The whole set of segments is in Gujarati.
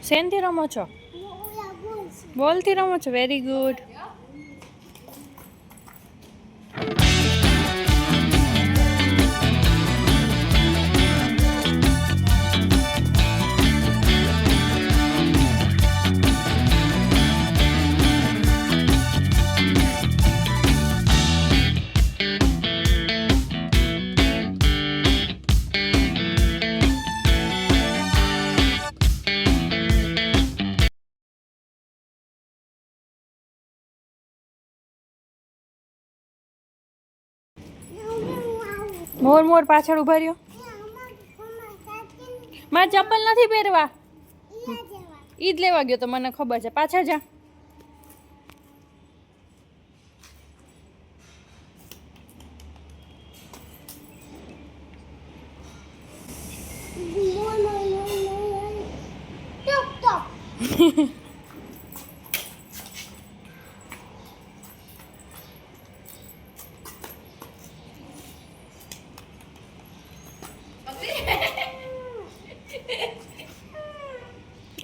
શેનથી રમો છો? બોલથી રમો છો. Very good. મોર મોર પાછળ ઉભા રહ્યો. મારે ચપ્પલ નથી પહેરવા. ઈ જ લેવા ગયો તો મને ખબર છે. પાછળ જા.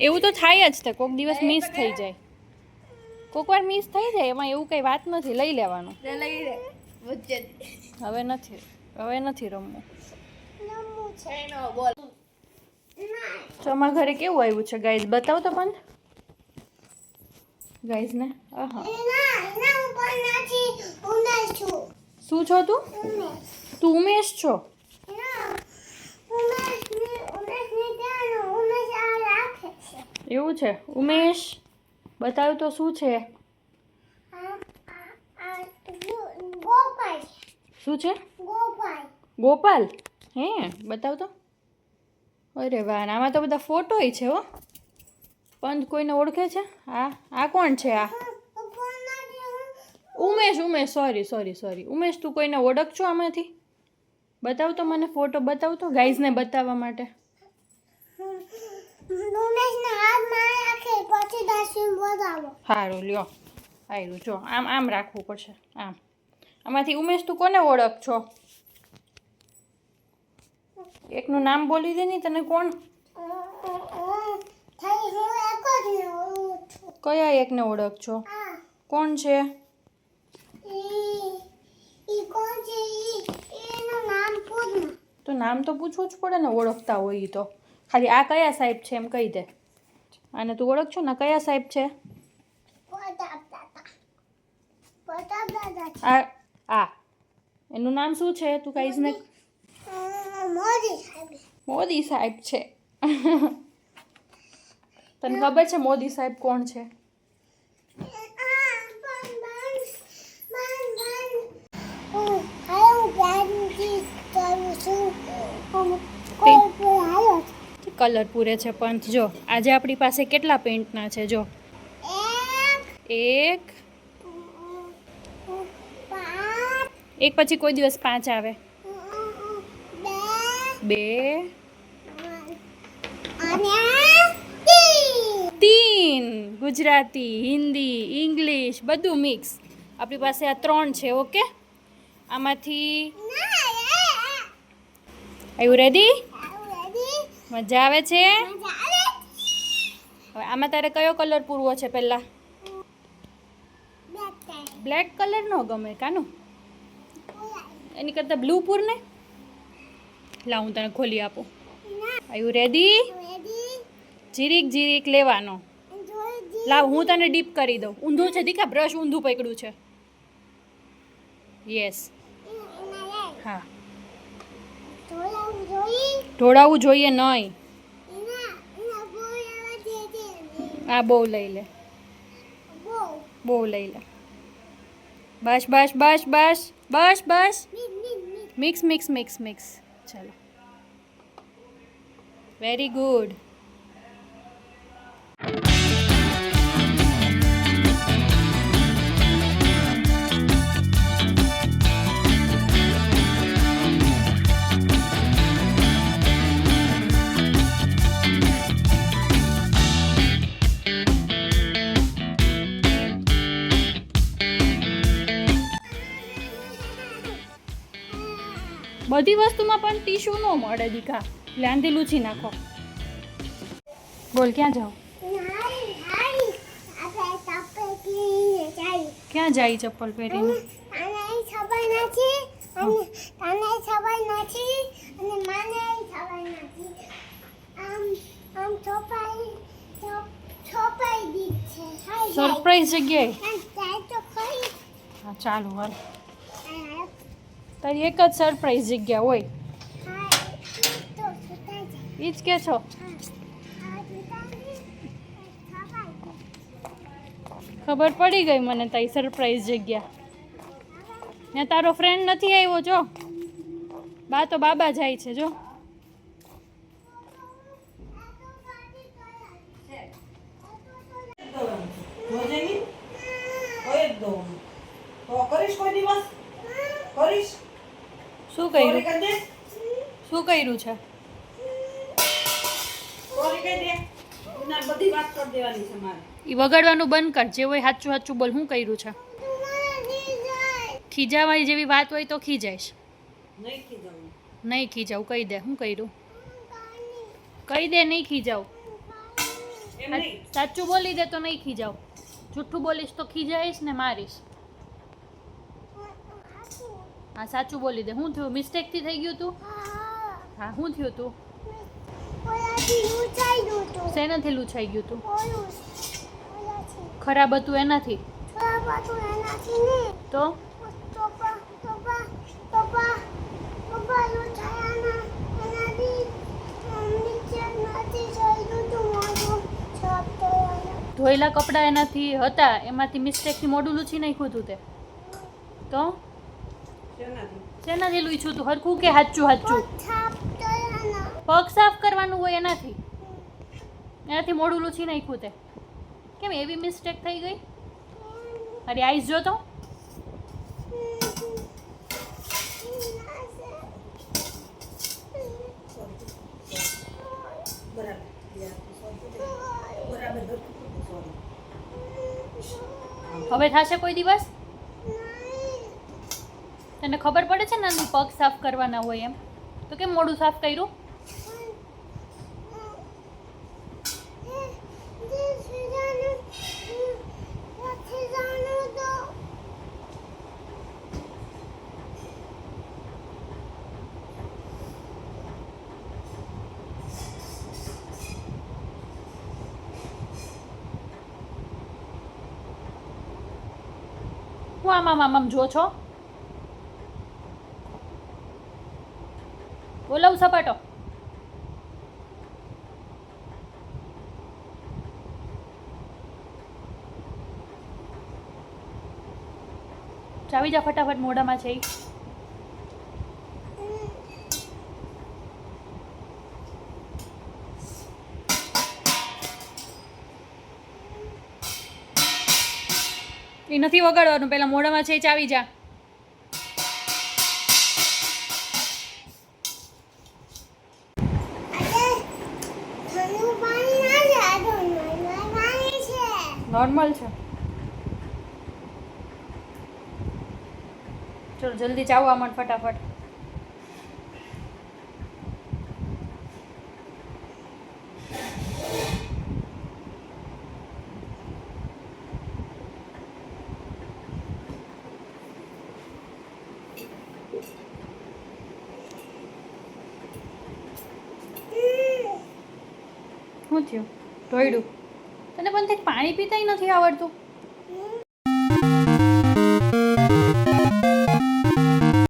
એવું તો થાય જ. તે કોઈક દિવસ મિસ થઈ જાય. કોઈક વાર મિસ થઈ જાય, એમાં એવું કઈ વાત નથી. લઈ લેવાનું. હવે નથી રમવું. તો અમારા ઘરે કેવું આવ્યું છે ગાઈઝ, બતાવો તો મને. ગાઈઝ ને શું છો તું? તું ઉમેશ છો? એવું છે. ઉમેશ બતાવ તો શું છે? શું છે? ગોપાલ. હે, બતાવ તો. અરે વાહ, આમાં તો બધા ફોટો છે હો. પણ કોઈને ઓળખે છે? આ કોણ છે? આ ઉમેશ. સોરી. ઉમેશ, તું કોઈને ઓળખ છો આમાંથી? બતાવ તો મને ફોટો, બતાવ તો ગાઈઝને બતાવવા માટે. સારું લ્યો. આવ્યું જો. આમ રાખવું પડશે. આમાંથી ઉમેશ તું કોને ઓળખ છો? એકનું નામ બોલી દે ને. તને કોણ? કયા એકને ઓળખ છો? કોણ છે? તો નામ તો પૂછવું જ પડે ને, ઓળખતા હોય તો. ખાલી આ કયા સાહેબ છે એમ કહી દે. આને તું ઓળખ છો ને? કયા સાહેબ છે? આ એનું નામ શું છે? તું કહીશ ને. મોદી સાહેબ છે. તને ખબર છે મોદી સાહેબ કોણ છે? કલર પૂરે છે. પણ જો આજે આપણી પાસે કેટલા પેન્ટના છે? જો, એક પછી કોઈ દિવસ 5 આવે. 2 3 ગુજરાતી, હિન્દી, ઇંગ્લિશ બધું મિક્સ. આપણી પાસે આ 3 છે. ઓકે, આમાંથી આર યુ રેડી? મજા આવે છે? હવે આમાં તારે કયો કલર પૂરવો છે? પહેલા બ્લેક કલર નો ગમે કાનું? એની કરતાં બ્લુ પૂર ને. લાવ હું તને ખોલી આપું. Are you ready? જીરીક લેવાનો. લાવ હું તને ડીપ કરી દઉં. ઊંધું છે દીકા, બ્રશ ઊંધું પકડ્યું છે. યસ. હા, ઢોળાવવું જોઈએ નહીં. આ બહુ લઈ લે. બસ. મિક્સ. ચાલો, વેરી ગુડ. બધી વસ્તુમાં પણ ટીશ્યુ ન મળે દીકા. ધ્યાનથી લૂછી નાખો. બોલ, ક્યાં જાઓ? ક્યાં જાય ચપ્પલ પહેરીને? તને ખબર નથી અને તને ખબર નથી અને મને ખબર નથી. આમ છોપાઈ દીધી છે. સરપ્રાઈઝ જગ્યાએ. જાય તો ખરી. હા ચાલો હાલ. હા, તારી એક જ સરપ્રાઈઝ જગ્યા હોય. તો છૂટાઈ જાય. ઈ જ કે છો? ખબર પડી ગઈ મને તારી સરપ્રાઈઝ જગ્યા. ને તારો ફ્રેન્ડ નથી આવ્યો જો. બા તો બાબા જાય છે જો. શું કર્યું? શું કર્યું છે? ઈ વગાડવાનું બંધ કર. જે હોય સાચું સાચું બોલ. શું કર્યું છે? ખીજાવાળી જેવી વાત હોય તો ખીજાઈશ. નહીં ખીજાવું. કહી દે શું કર્યું. કહી દે નહીં ખીજાવ. સાચું બોલી દે તો નહીં ખીજાવ. જૂઠું બોલીશ તો ખીજાઈશ ને મારીશ. હા સાચું બોલી દે. શું થયું? મિસ્ટેકથી થઈ ગયું તું? હા શું થયું તું? શેનાથી લૂછાઈ ગયું તું? ખરાબ હતું એનાથી? તો ધોયેલા કપડાં એનાથી હતા, એમાંથી મિસ્ટેકથી મોઢું લૂછી નાખ્યું હતું તે. તો શેનાથી લૂછ્યું તું? હરખું કે હાચું હાચું? પગ સાફ કરવાનું હોય એનાથી મોઢું લૂછી નાખ્યું તે. કેમ એવી મિસ્ટેક થઈ ગઈ? અરે આઈસ જો તો. હવે થશે કોઈ દિવસ? તને ખબર પડે છે ને પગ સાફ કરવાના હોય એમ, તો કેમ મોઢું સાફ કર્યું? હું આમ જો છો? બોલાવું સપાટો? ચાવી જા ફટાફટ. મોઢામાં છે ઈ. એ નથી વગાડવાનું. પેલા મોઢામાં છે ચાવી જા. નોર્મલ છે. ચલો જલ્દી ચાવવા માંડ ફટાફટ. શું થયું? ઢોળ્યું? તને પણ તે પાણી પીતાય નથી આવડતું?